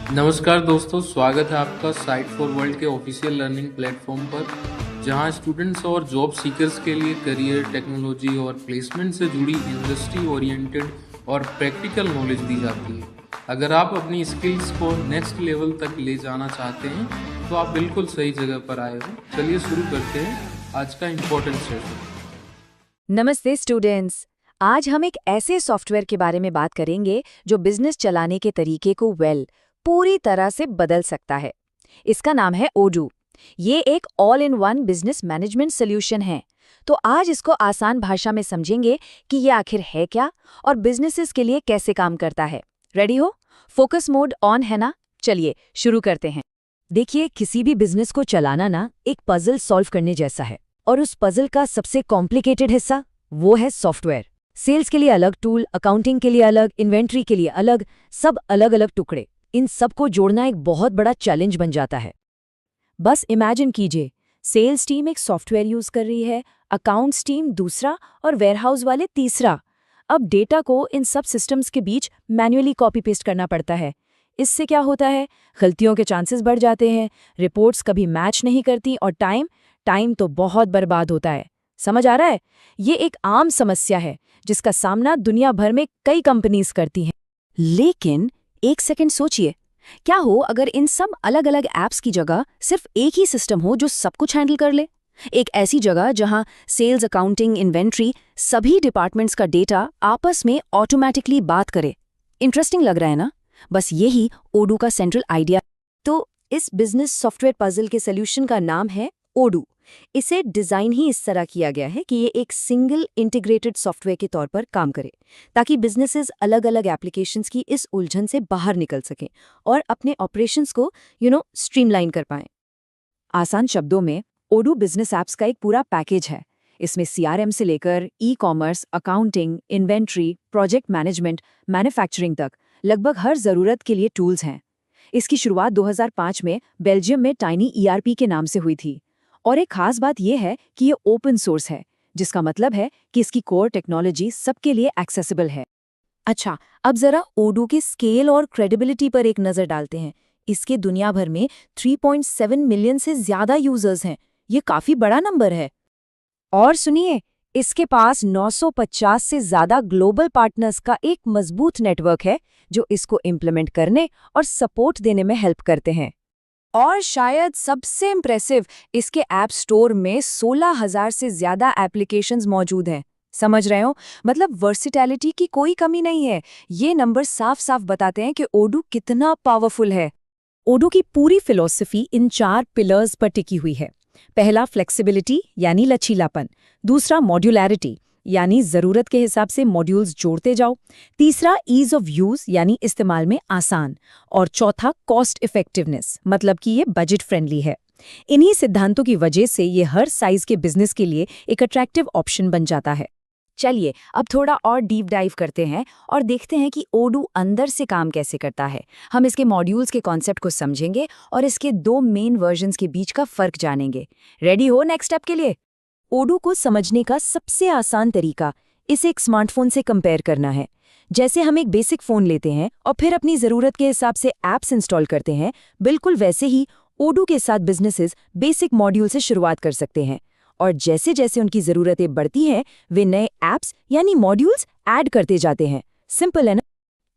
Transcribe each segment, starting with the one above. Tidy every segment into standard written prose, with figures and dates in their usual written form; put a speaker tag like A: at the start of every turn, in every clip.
A: नमस्कार दोस्तों, स्वागत है आपका साइट फॉर वर्ल्ड के ऑफिशियल लर्निंग प्लेटफॉर्म पर, जहां स्टूडेंट्स और जॉब सीकर्स के लिए करियर, टेक्नोलॉजी और प्लेसमेंट से जुड़ी इंडस्ट्री ओरिएंटेड और प्रैक्टिकल नॉलेज दी जाती है। अगर आप अपनी स्किल्स को नेक्स्ट लेवल तक ले जाना चाहते हैं तो आप बिल्कुल सही जगह पर आए हो। चलिए शुरू करते हैं आज का इम्पोर्टेंट सेशन।
B: नमस्ते स्टूडेंट्स। आज हम एक ऐसे सॉफ्टवेयर के बारे में बात करेंगे जो बिजनेस चलाने के तरीके को पूरी तरह से बदल सकता है। इसका नाम है ओडू। ये एक all in one business management solution है। तो आज इसको आसान भाषा में समझेंगे कि ये आखिर है क्या और बिजनेसेस के लिए कैसे काम करता है। रेडी हो? फोकस मोड ऑन है ना? चलिए शुरू करते हैं। देखिए, किसी भी बिजनेस को चलाना ना एक पजल सॉल्व करने जैसा है, और उस पजल का सबसे कॉम्प्लिकेटेड हिस्सा वो है सॉफ्टवेयर। सेल्स के लिए अलग टूल, अकाउंटिंग के लिए अलग, इन्वेंट्री के लिए अलग, सब अलग अलग टुकड़े। इन सबको जोड़ना एक बहुत बड़ा चैलेंज बन जाता है। बस इमेजिन कीजिए, सेल्स टीम एक सॉफ्टवेयर यूज कर रही है, अकाउंट्स टीम दूसरा और वेयरहाउस वाले तीसरा। अब डेटा को इन सब सिस्टम्स के बीच मैन्युअली कॉपी पेस्ट करना पड़ता है। इससे क्या होता है? गलतियों के चांसेस बढ़ जाते हैं, रिपोर्ट्स कभी मैच नहीं करती और टाइम तो बहुत बर्बाद होता है। समझ आ रहा है? ये एक आम समस्या है जिसका सामना दुनिया भर में कई कंपनीज करती हैं। लेकिन एक सेकंड सोचिए, क्या हो अगर इन सब अलग अलग ऐप्स की जगह सिर्फ एक ही सिस्टम हो जो सब कुछ हैंडल कर ले? एक ऐसी जगह जहां सेल्स, अकाउंटिंग, इन्वेंट्री, सभी डिपार्टमेंट्स का डेटा आपस में ऑटोमेटिकली बात करे। इंटरेस्टिंग लग रहा है ना? बस यही ओडू का सेंट्रल आइडिया। तो इस बिजनेस सॉफ्टवेयर पजल के सोल्यूशन का नाम है ओडू। इसे डिजाइन ही इस तरह किया गया है कि ये एक सिंगल इंटीग्रेटेड सॉफ्टवेयर के तौर पर काम करे, ताकि बिजनेसेस अलग अलग एप्लीकेशंस की इस उलझन से बाहर निकल सकें और अपने ऑपरेशंस को स्ट्रीमलाइन कर पाएं। आसान शब्दों में, ओडू बिजनेस ऐप्स का एक पूरा पैकेज है। इसमें सीआरएम से लेकर e commerce, accounting, inventory, project management, manufacturing तक लगभग हर जरूरत के लिए टूल्स हैं। इसकी शुरुआत 2005 में बेल्जियम में टाइनी ईआरपी के नाम से हुई थी। और एक खास बात यह है कि ये ओपन सोर्स है, जिसका मतलब है कि इसकी कोर टेक्नोलॉजी सबके लिए एक्सेसिबल है। अच्छा, अब जरा ओडू के स्केल और क्रेडिबिलिटी पर एक नजर डालते हैं। इसके दुनिया भर में 3.7 मिलियन से ज्यादा यूजर्स हैं। ये काफी बड़ा नंबर है। और सुनिए, इसके पास 950 से ज्यादा ग्लोबल पार्टनर्स का एक मजबूत नेटवर्क है जो इसको इम्प्लीमेंट करने और सपोर्ट देने में हेल्प करते हैं। और शायद सबसे इम्प्रेसिव, इसके ऐप स्टोर में 16,000 से ज्यादा एप्लीकेशंस मौजूद हैं। समझ रहे हो? मतलब वर्सिटैलिटी की कोई कमी नहीं है। ये नंबर साफ साफ बताते हैं कि ओडू कितना पावरफुल है। ओडू की पूरी फिलॉसफी इन 4 पिलर्स पर टिकी हुई है। पहला, फ्लेक्सिबिलिटी यानी लचीलापन। दूसरा, मॉड्यूलैरिटी यानी जरूरत के हिसाब से मॉड्यूल्स जोड़ते जाओ। तीसरा, ईज ऑफ यूज यानी इस्तेमाल में आसान। और चौथा, कॉस्ट इफेक्टिवनेस, मतलब कि ये बजट फ्रेंडली है। इन्हीं सिद्धांतों की वजह से ये हर साइज के बिजनेस के लिए एक अट्रैक्टिव ऑप्शन बन जाता है। चलिए अब थोड़ा और डीप डाइव करते हैं और देखते हैं कि ओडू अंदर से काम कैसे करता है। हम इसके मॉड्यूल्स के कॉन्सेप्ट को समझेंगे और इसके 2 मेन वर्जन्स के बीच का फर्क जानेंगे। रेडी हो नेक्स्ट स्टेप के लिए? ओडू को समझने का सबसे आसान तरीका इसे एक स्मार्टफोन से कंपेयर करना है। जैसे हम एक बेसिक फोन लेते हैं और फिर अपनी जरूरत के हिसाब से ऐप्स इंस्टॉल करते हैं, बिल्कुल वैसे ही ओडू के साथ बिजनेसेस बेसिक मॉड्यूल से शुरुआत कर सकते हैं। और जैसे जैसे उनकी जरूरतें बढ़ती हैं, वे नए ऐप्स यानी मॉड्यूल्स ऐड करते जाते हैं। सिंपल है ना?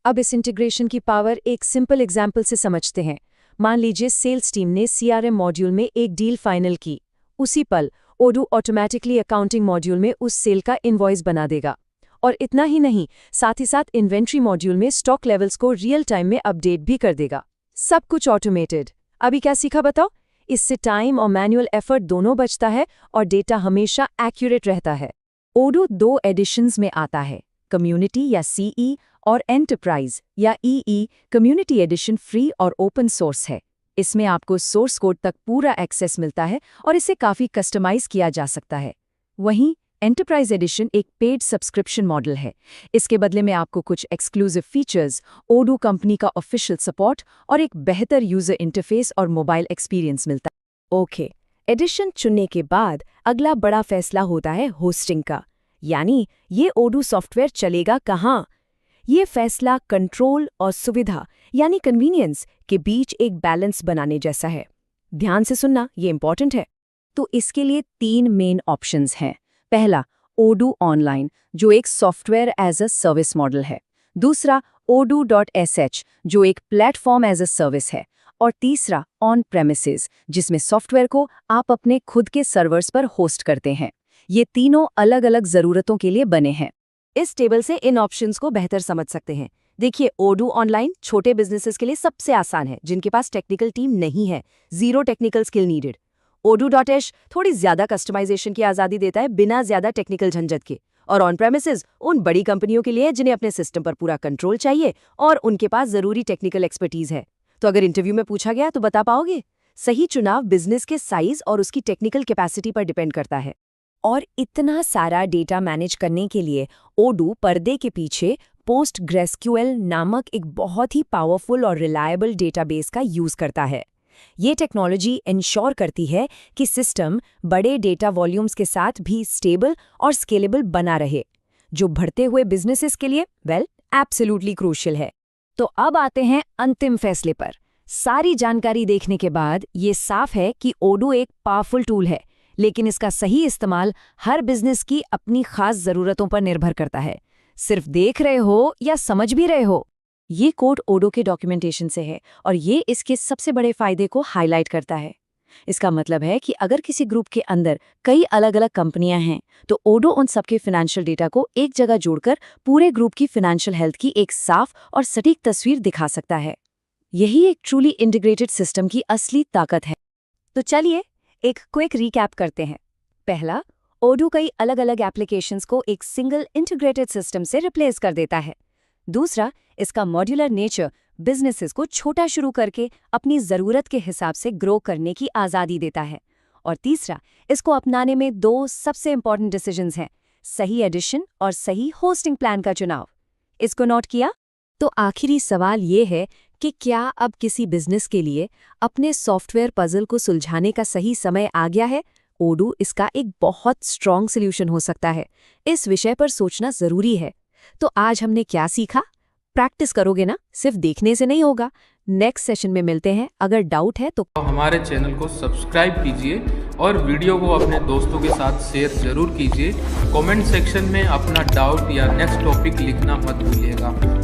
B: अब इस इंटीग्रेशन की पावर एक सिंपल एग्जाम्पल से समझते हैं। मान लीजिए सेल्स टीम ने सीआरएम मॉड्यूल में एक डील फाइनल की। उसी पल ओडू ऑटोमेटिकली अकाउंटिंग मॉड्यूल में उस सेल का इनवॉइस बना देगा। और इतना ही नहीं, साथ ही साथ इन्वेंट्री मॉड्यूल में स्टॉक लेवल्स को रियल टाइम में अपडेट भी कर देगा। सब कुछ ऑटोमेटेड। अभी क्या सीखा बताओ? इससे टाइम और मैनुअल एफर्ट दोनों बचता है और डेटा हमेशा एक्यूरेट रहता है। ओडू 2 एडिशंस में आता है, कम्युनिटी या सीई और एंटरप्राइज या ईई। कम्युनिटी एडिशन फ्री और ओपन सोर्स है। इसमें आपको सोर्स कोड तक पूरा एक्सेस मिलता है और इसे काफी कस्टमाइज किया जा सकता है। वहीं एंटरप्राइज एडिशन एक पेड सब्सक्रिप्शन मॉडल है। इसके बदले में आपको कुछ एक्सक्लूसिव फीचर्स, ओडू कंपनी का ऑफिशियल सपोर्ट और एक बेहतर यूजर इंटरफेस और मोबाइल एक्सपीरियंस मिलता है। ओके, एडिशन चुनने के बाद अगला बड़ा फैसला होता है होस्टिंग का, यानी ये ओडू सॉफ्टवेयर चलेगा कहाँ। ये फैसला कंट्रोल और सुविधा यानी कन्वीनियंस के बीच एक बैलेंस बनाने जैसा है। ध्यान से सुनना, ये इंपॉर्टेंट है। तो इसके लिए 3 मेन ऑप्शंस हैं। पहला, ओडू ऑनलाइन, जो एक software as a service model है। दूसरा, odoo.sh, जो एक प्लेटफॉर्म एज अ सर्विस है। और तीसरा, ऑन प्रेमिसेस, जिसमें सॉफ्टवेयर को आप अपने खुद के सर्वर्स पर होस्ट करते हैं। ये तीनों अलग-अलग ज़रूरतों के लिए बने हैं। इस टेबल से इन ऑप्शंस को बेहतर समझ सकते हैं। देखिए, ओडू ऑनलाइन छोटे बिजनेसेस के लिए सबसे आसान है, जिनके पास टेक्निकल टीम नहीं है, zero technical skill needed. odoo.sh थोड़ी ज्यादा कस्टमाइजेशन की आज़ादी देता है, बिना ज्यादा टेक्निकल झंझट के। और ऑन प्रेमिसेस उन बड़ी कंपनियों के लिए जिन्हें अपने सिस्टम पर पूरा कंट्रोल चाहिए और उनके पास जरूरी टेक्निकल एक्सपर्टीज है। तो अगर इंटरव्यू में पूछा गया तो बता पाओगे? सही चुनाव बिजनेस के साइज और उसकी टेक्निकल कैपेसिटी पर डिपेंड करता है। और इतना सारा डेटा मैनेज करने के लिए ओडू पर्दे के पीछे पोस्टग्रेसक्यूएल नामक एक बहुत ही पावरफुल और रिलायबल डेटाबेस का यूज करता है। ये टेक्नोलॉजी इंश्योर करती है कि सिस्टम बड़े डेटा वॉल्यूम्स के साथ भी स्टेबल और स्केलेबल बना रहे, जो बढ़ते हुए बिजनेसेस के लिए एब्सोल्युटली क्रूशियल है। तो अब आते हैं अंतिम फैसले पर। सारी जानकारी देखने के बाद ये साफ है कि ओडू एक पावरफुल टूल है, लेकिन इसका सही इस्तेमाल हर बिजनेस की अपनी खास ज़रूरतों पर निर्भर करता है। सिर्फ देख रहे हो या समझ भी रहे हो? ये कोड ओडो के डॉक्यूमेंटेशन से है और ये इसके सबसे बड़े फायदे को हाईलाइट करता है। इसका मतलब है कि अगर किसी ग्रुप के अंदर कई अलग-अलग कंपनियां हैं, तो ओडो उन सबके फाइनेंशियल डेटा को एक जगह जोड़कर पूरे ग्रुप की फाइनेंशियल हेल्थ की एक साफ और सटीक तस्वीर दिखा सकता है। यही एक ट्रूली इंटीग्रेटेड सिस्टम की असली ताकत है। तो चलिए एक क्विक रिकैप करते हैं। पहला, ओडो कई अलग-अलग एप्लीकेशंस को एक सिंगल इंटीग्रेटेड सिस्टम से रिप्लेस कर देता है। दूसरा, इसका मॉड्यूलर नेचर बिजनेसेस को छोटा शुरू करके अपनी ज़रूरत के हिसाब से ग्रो करने की आज़ादी देता है। और तीसरा, इसको अपनाने में 2 सबसे इंपॉर्टेंट डिसीजंस हैं, सही एडिशन और सही होस्टिंग प्लान का चुनाव। इसको नोट किया? तो आखिरी सवाल ये है कि क्या अब किसी बिजनेस के लिए अपने सॉफ्टवेयर पजल को सुलझाने का सही समय आ गया है? ओडू इसका एक बहुत स्ट्रॉन्ग सॉल्यूशन हो सकता है। इस विषय पर सोचना ज़रूरी है। तो आज हमने क्या सीखा? प्रैक्टिस करोगे ना, सिर्फ देखने से नहीं होगा। नेक्स्ट सेशन में मिलते हैं। अगर डाउट है तो
A: हमारे चैनल को सब्सक्राइब कीजिए और वीडियो को अपने दोस्तों के साथ शेयर जरूर कीजिए। कमेंट सेक्शन में अपना डाउट या नेक्स्ट टॉपिक लिखना मत भूलिएगा।